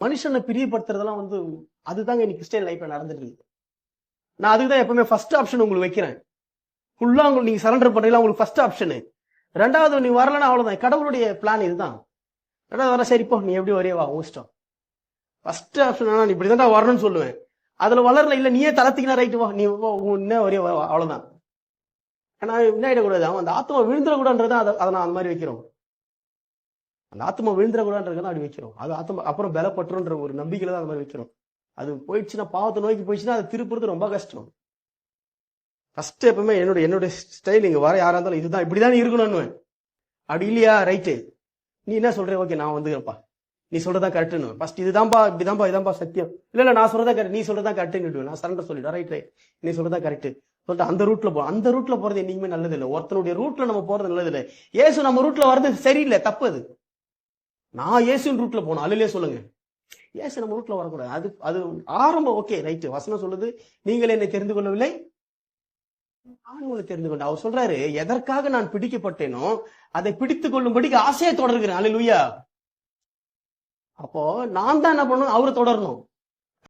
மனுஷனை பிரியப்படுத்துறதெல்லாம் அதுதாங்க இன்னைக்கு கிறிஸ்டியன் லைஃப்ல நடந்துட்டு இருக்கு. நான் அதுக்குதான் எப்பவுமே ஃபர்ஸ்ட் ஆப்ஷன் உங்களுக்கு வைக்கிறேன். ஃபுல்லா உங்களுக்கு நீங்க சரண்டர் பண்றீங்களா, உங்களுக்கு ஃபர்ஸ்ட் ஆப்ஷனு. ரெண்டாவது நீ வரலன்னா அவ்வளவுதான். கடவுளுடைய பிளான் இதுதான். ரெண்டாவது வர சரி, இப்போ நீ எப்படி வரைய வா, இஷ்டம். ஃபர்ஸ்ட் ஆப்ஷன் நீ இப்படிதான் வரணும்னு சொல்லுவேன். அதுல வளரல, இல்ல நீயே தளர்த்திக்கினா ரைட்டு வா, நீ என்ன வரைய அவ்வளவுதான். ஆனா என்ன ஆயிடக்கூடாது, அவன் அந்த ஆத்மா விழுந்துடக்கூடாதுன்றத அதை நான் அந்த மாதிரி வைக்கிறோம். அந்த ஆத்மா விழுந்துடக்கூடாதுன்றதான் அப்படி வைக்கிறோம். அது ஆத்மா அப்புறம் பலப்பட்டுன்ற ஒரு நம்பிக்கையில தான் அந்த மாதிரி வைக்கிறோம். அது போயிடுச்சுன்னா, பாவத்தை நோக்கி போயிடுச்சுன்னா அது திருப்புறது ரொம்ப கஷ்டம். ஃபர்ஸ்ட் எப்பவுமே என்னோட ஸ்டைல், இங்க வர யாரா இருந்தாலும் இதுதான், இப்படிதான் இருக்கணும்னு. அப்படி இல்லையா, ரைட்டு நீ என்ன சொல்ற, ஓகே நான் வந்துக்கிறப்பா, நீ சொல்றதா கரெக்டுன்னு. ஃபர்ஸ்ட் இதுதான்பா, இப்படிதான்பா, இதான்பா சத்தியம். இல்ல நான் சொல்றதா கரெக்ட், நீ சொல்றதா கரெக்டுன்னு நான் சரண்டர் சொல்லிடுவேன். ரைட் ரைட், நீ சொல்றதா கரெக்ட் சொல்லிட்டு அந்த ரூட்ல அந்த ரூட்ல போறது என்னைக்குமே நல்லது இல்லை. ஒருத்தனுடைய ரூட்ல நம்ம போறது நல்லது இல்லை. ஏசு நம்ம ரூட்ல வர்றது சரியில்லை, தப்பு. அது நான் ஏசுவின் ரூட்ல போனோம், அல்லையே சொல்லுங்க. ஏசு நம்ம ரூட்ல வரக்கூடாது. அது ஆரம்பம் ஓகே ரைட்டு. வசனம் சொல்லுது, நீங்கள் என்னை தெரிந்து கொள்ளவில்லை, நான் உங்களை தெரிந்து கொண்டேன். அவர் சொல்றாரு, எதற்காக நான் பிடிக்கப்பட்டேனோ அதை பிடித்துக் கொள்ளும்படிக்கு ஆசையை தொடர்கிறேன். அல்லேலூயா. அப்போ நான் தான் என்ன பண்ணணும், அவரை தொடரணும்.